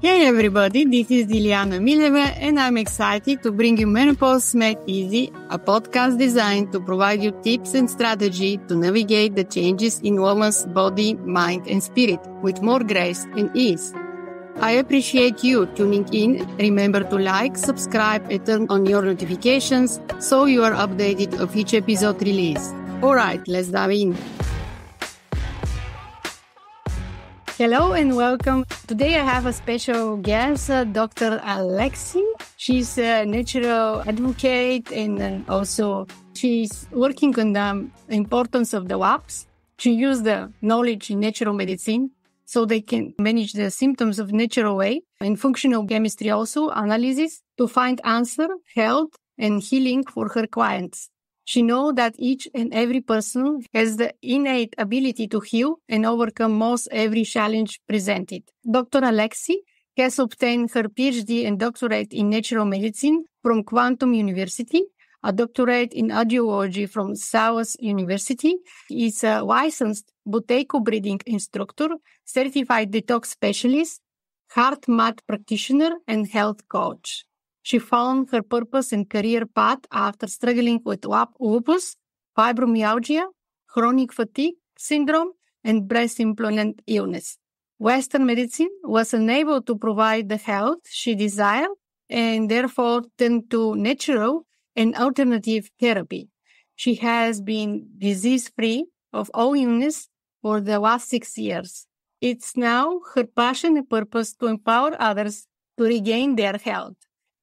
Hey everybody, this is Dilyana and I'm excited to bring you Menopause Made Easy, a podcast designed to provide you tips and strategy to navigate the changes in woman's body, mind and spirit with more grace and ease. I appreciate you tuning in. Remember to like, subscribe and turn on your notifications so you are updated of each episode release. Alright, let's dive in. Hello and welcome. Today I have a special guest, Dr. Alexi. She's a natural advocate and also she's working on the importance of the WAPs. She used the knowledge in natural medicine so they can manage the symptoms of natural way and functional chemistry also analysis to find answer, health and healing for her clients. She knows that each and every person has the innate ability to heal and overcome most every challenge presented. Dr. Alexi has obtained her PhD and doctorate in natural medicine from Quantum University, a doctorate in audiology from South University, is a licensed Buteco breeding instructor, certified detox specialist, heart math practitioner, and health coach. She found her purpose and career path after struggling with lupus, fibromyalgia, chronic fatigue syndrome, and breast implant illness. Western medicine was unable to provide the health she desired and therefore turned to natural and alternative therapy. She has been disease-free of all illness for the last 6 years. It's now her passion and purpose to empower others to regain their health.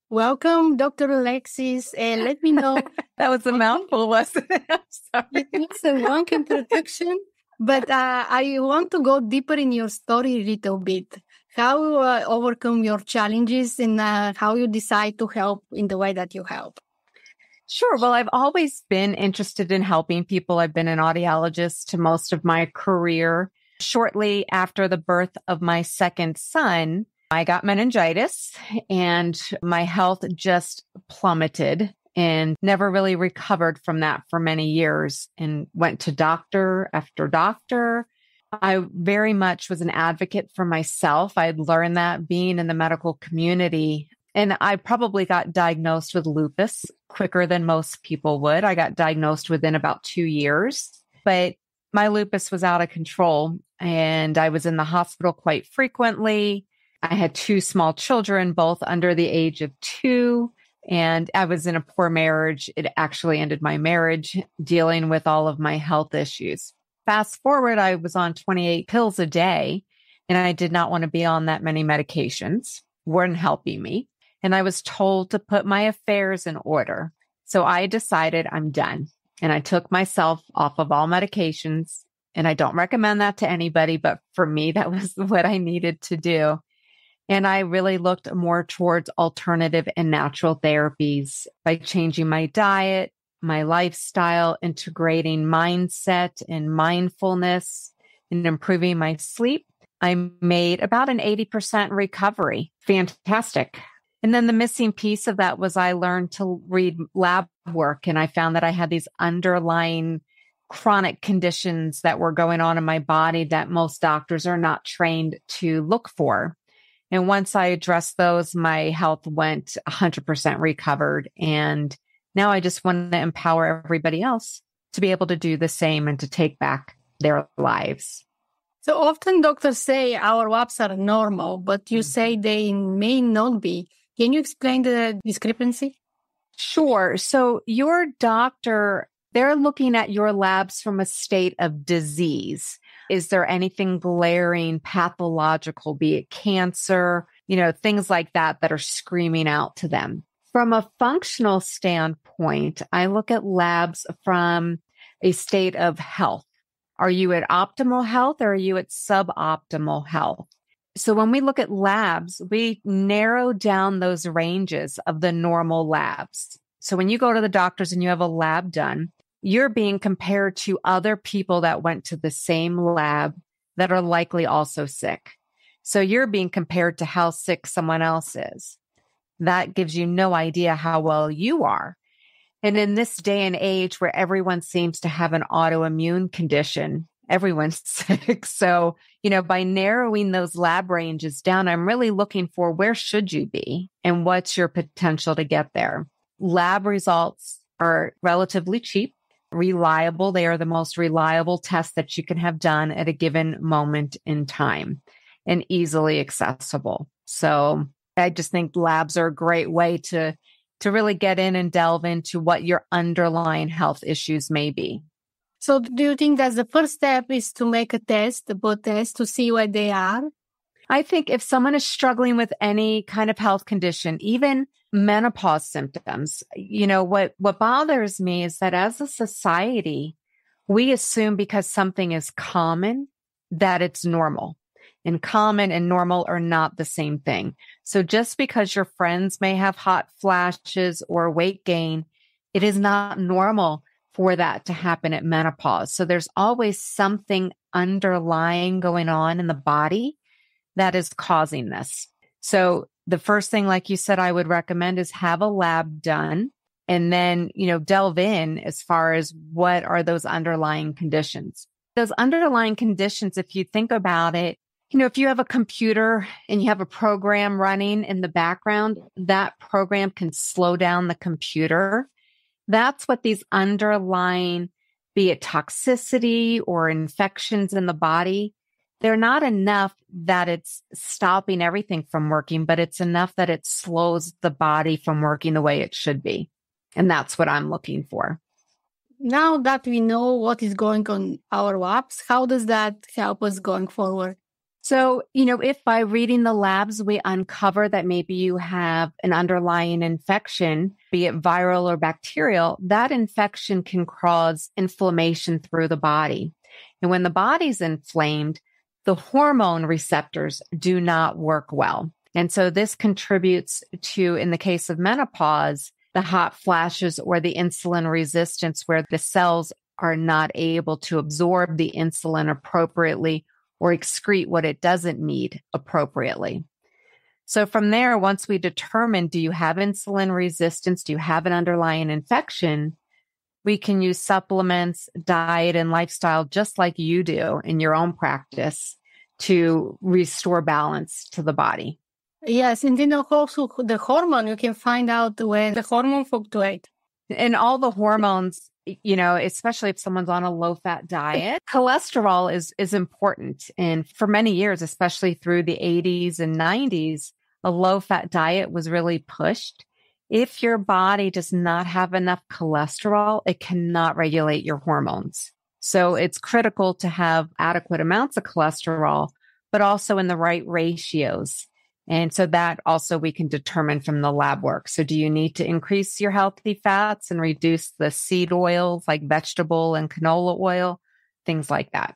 Welcome, Dr. Alexis, and let me know. That was a mouthful, wasn't it? I'm sorry. It's a long introduction, but I want to go deeper in your story a little bit. How you overcome your challenges and how you decide to help in the way that you help. Sure. Well, I've always been interested in helping people. I've been an audiologist to most of my career. Shortly after the birth of my second son, I got meningitis and my health just plummeted and never really recovered from that for many years and went to doctor after doctor. I very much was an advocate for myself. I had learned that being in the medical community, and I probably got diagnosed with lupus quicker than most people would. I got diagnosed within about 2 years, but my lupus was out of control and I was in the hospital quite frequently. I had 2 small children, both under the age of 2, and I was in a poor marriage. It actually ended my marriage dealing with all of my health issues. Fast forward, I was on 28 pills a day, and I did not want to be on that many medications. Weren't helping me. And I was told to put my affairs in order. So I decided I'm done. And I took myself off of all medications. And I don't recommend that to anybody, but for me, that was what I needed to do. And I really looked more towards alternative and natural therapies by changing my diet, my lifestyle, integrating mindset and mindfulness, and improving my sleep. I made about an 80% recovery. Fantastic. And then the missing piece of that was I learned to read lab work, and I found that I had these underlying chronic conditions that were going on in my body that most doctors are not trained to look for. And once I addressed those, my health went 100% recovered. And now I just want to empower everybody else to be able to do the same and to take back their lives. So often doctors say our WAPs are normal, but you say they may not be. Can you explain the discrepancy? Sure. So your doctor, they're looking at your labs from a state of disease. Is there anything glaring, pathological, be it cancer, things like that that are screaming out to them? From a functional standpoint, I look at labs from a state of health. Are you at optimal health or are you at suboptimal health? So when we look at labs, we narrow down those ranges of the normal labs. So when you go to the doctors and you have a lab done, you're being compared to other people that went to the same lab that are likely also sick. So you're being compared to how sick someone else is. That gives you no idea how well you are. And in this day and age where everyone seems to have an autoimmune condition, everyone's sick. So, by narrowing those lab ranges down, I'm really looking for where should you be and what's your potential to get there. Lab results are relatively cheap, reliable. They are the most reliable tests that you can have done at a given moment in time and easily accessible. So I just think labs are a great way to really get in and delve into what your underlying health issues may be. So do you think that the first step is to make a test, a blood test, to see where they are? I think if someone is struggling with any kind of health condition, even menopause symptoms, what bothers me is that as a society, we assume because something is common that it's normal. And common and normal are not the same thing. So just because your friends may have hot flashes or weight gain, it is not normal for that to happen at menopause. So there's always something underlying going on in the body that is causing this. So the first thing, like you said, I would recommend is have a lab done and then, delve in as far as what are those underlying conditions. Those underlying conditions, if you think about it, if you have a computer and you have a program running in the background, that program can slow down the computer. That's what these underlying, be it toxicity or infections in the body, they're not enough that it's stopping everything from working, but it's enough that it slows the body from working the way it should be. And that's what I'm looking for. Now that we know what is going on our labs, how does that help us going forward? So, if by reading the labs, we uncover that maybe you have an underlying infection, be it viral or bacterial, that infection can cause inflammation through the body. And when the body's inflamed, the hormone receptors do not work well. And so this contributes to, in the case of menopause, the hot flashes or the insulin resistance where the cells are not able to absorb the insulin appropriately or excrete what it doesn't need appropriately. So from there, once we determine, do you have insulin resistance? Do you have an underlying infection? We can use supplements, diet, and lifestyle, just like you do in your own practice, to restore balance to the body. Yes, and then also the hormone, you can find out when the hormone fluctuate. And all the hormones, especially if someone's on a low-fat diet, cholesterol is important. And for many years, especially through the 80s and 90s, a low-fat diet was really pushed. If your body does not have enough cholesterol, it cannot regulate your hormones. So it's critical to have adequate amounts of cholesterol, but also in the right ratios. And so that also we can determine from the lab work. So do you need to increase your healthy fats and reduce the seed oils like vegetable and canola oil, things like that?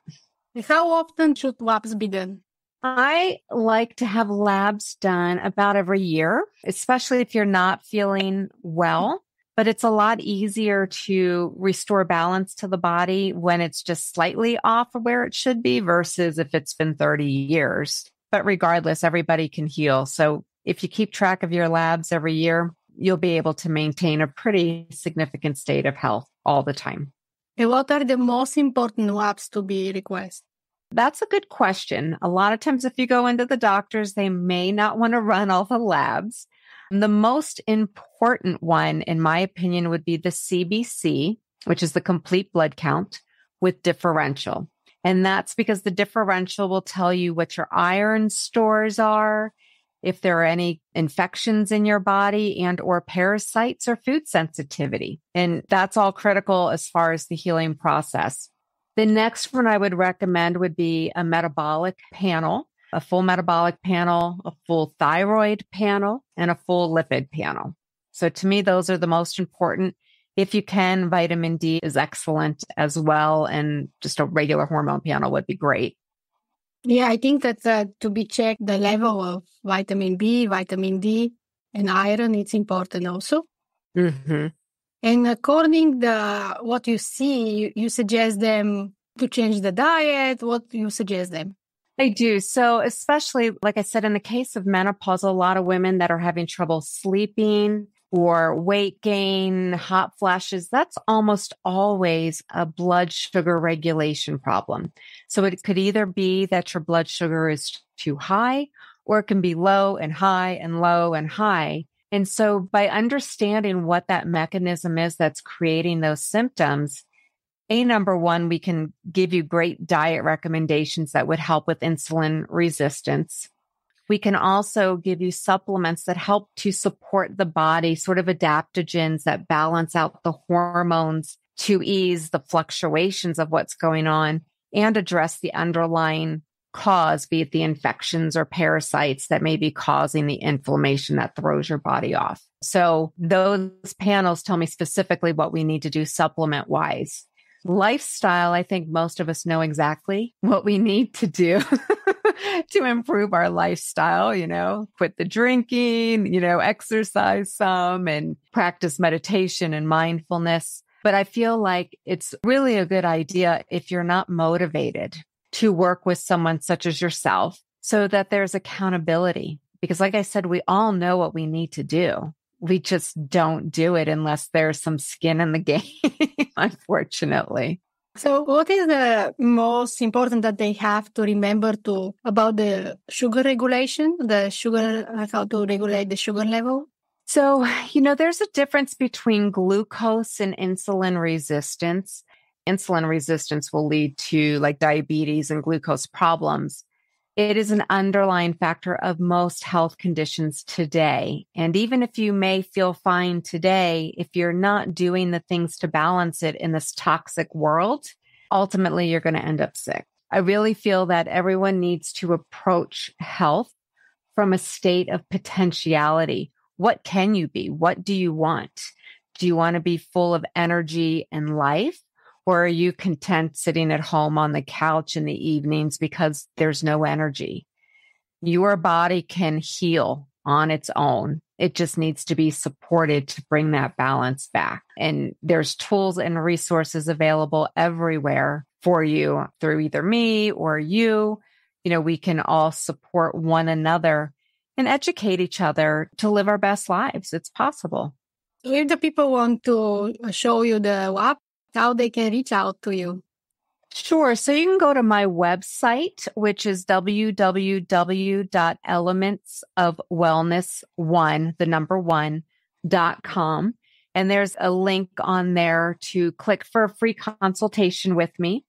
How often should labs be done? I like to have labs done about every year, especially if you're not feeling well. But it's a lot easier to restore balance to the body when it's just slightly off of where it should be versus if it's been 30 years. But regardless, everybody can heal. So if you keep track of your labs every year, you'll be able to maintain a pretty significant state of health all the time. And what are the most important labs to be requested? That's a good question. A lot of times if you go into the doctors, they may not want to run all the labs. The most important one, in my opinion, would be the CBC, which is the complete blood count with differential. And that's because the differential will tell you what your iron stores are, if there are any infections in your body and or parasites or food sensitivity. And that's all critical as far as the healing process. The next one I would recommend would be a metabolic panel, a full metabolic panel, a full thyroid panel, and a full lipid panel. So to me, those are the most important. If you can, vitamin D is excellent as well. And just a regular hormone panel would be great. Yeah, I think that to be checked, the level of vitamin B, vitamin D, and iron, it's important also. Mm-hmm. And according to what you see, you suggest them to change the diet. What do you suggest them? I do. So especially, like I said, in the case of menopause, a lot of women that are having trouble sleeping, or weight gain, hot flashes, that's almost always a blood sugar regulation problem. So it could either be that your blood sugar is too high, or it can be low and high and low and high. And so by understanding what that mechanism is that's creating those symptoms, number one, we can give you great diet recommendations that would help with insulin resistance. We can also give you supplements that help to support the body, sort of adaptogens that balance out the hormones to ease the fluctuations of what's going on and address the underlying cause, be it the infections or parasites that may be causing the inflammation that throws your body off. So those panels tell me specifically what we need to do supplement wise. Lifestyle, I think most of us know exactly what we need to do to improve our lifestyle, quit the drinking, exercise some and practice meditation and mindfulness. But I feel like it's really a good idea if you're not motivated to work with someone such as yourself so that there's accountability. Because like I said, we all know what we need to do. We just don't do it unless there's some skin in the game, unfortunately. So what is the most important that they have to remember about the sugar regulation, how to regulate the sugar level? So, there's a difference between glucose and insulin resistance. Insulin resistance will lead to like diabetes and glucose problems. It is an underlying factor of most health conditions today. And even if you may feel fine today, if you're not doing the things to balance it in this toxic world, ultimately you're going to end up sick. I really feel that everyone needs to approach health from a state of potentiality. What can you be? What do you want? Do you want to be full of energy and life? Or are you content sitting at home on the couch in the evenings because there's no energy? Your body can heal on its own. It just needs to be supported to bring that balance back. And there's tools and resources available everywhere for you through either me or you. We can all support one another and educate each other to live our best lives. It's possible. So if the people want to show you the app, how they can reach out to you? Sure. So you can go to my website, which is www.elementsofwellness1.com. And there's a link on there to click for a free consultation with me.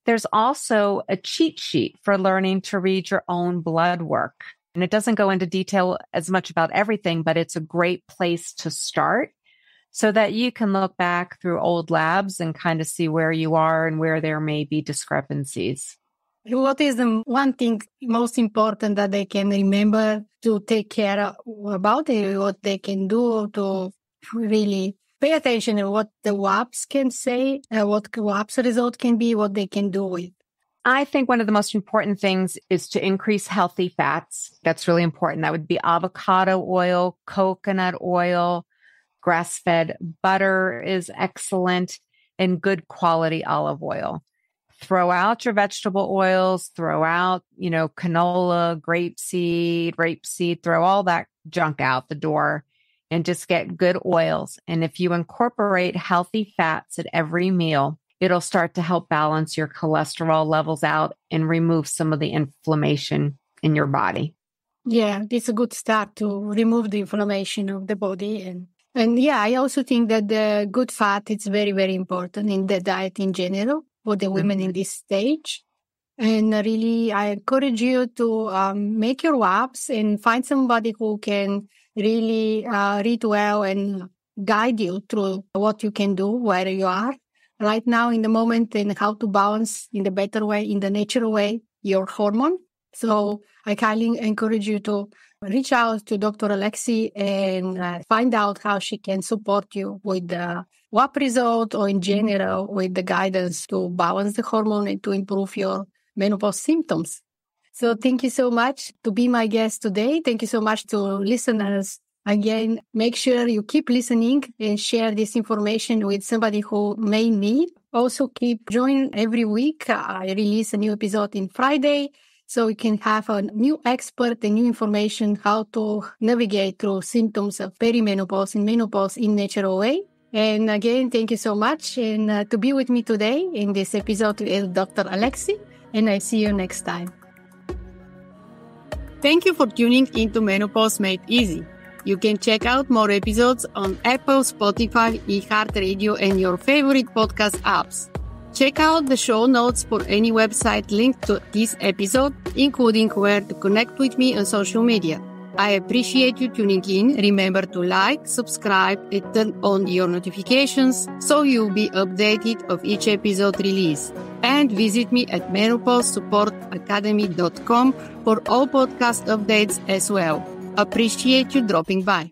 There's also a cheat sheet for learning to read your own blood work. And it doesn't go into detail as much about everything, but it's a great place to start so that you can look back through old labs and kind of see where you are and where there may be discrepancies. What is the one thing most important that they can remember to take care of about it, what they can do to really pay attention to what the WAPs can say, what WAPs result can be, what they can do with? I think one of the most important things is to increase healthy fats. That's really important. That would be avocado oil, coconut oil, grass-fed butter is excellent, and good quality olive oil. Throw out your vegetable oils, throw out, canola, rapeseed, throw all that junk out the door and just get good oils. And if you incorporate healthy fats at every meal, it'll start to help balance your cholesterol levels out and remove some of the inflammation in your body. Yeah, it's a good start to remove the inflammation of the body. And yeah, I also think that the good fat is very, very important in the diet in general for the women in this stage. And really, I encourage you to make your WAPs and find somebody who can really read well and guide you through what you can do, where you are right now in the moment and how to balance in the better way, in the natural way, your hormone. So I highly encourage you to reach out to Dr. Alexi and find out how she can support you with the WAP result or in general with the guidance to balance the hormone and to improve your menopause symptoms. So thank you so much to be my guest today. Thank you so much to listeners. Again, make sure you keep listening and share this information with somebody who may need. Also keep joining every week. I release a new episode on Friday. so we can have a new expert and new information how to navigate through symptoms of perimenopause and menopause in natural way. And again, thank you so much. And to be with me today in this episode is Dr. Alexi, and I see you next time. Thank you for tuning into Menopause Made Easy. You can check out more episodes on Apple, Spotify, iHeartRadio, and your favorite podcast apps. Check out the show notes for any website linked to this episode, including where to connect with me on social media. I appreciate you tuning in. Remember to like, subscribe, and turn on your notifications so you'll be updated of each episode release. And visit me at menopausesupportacademy.com for all podcast updates as well. Appreciate you dropping by.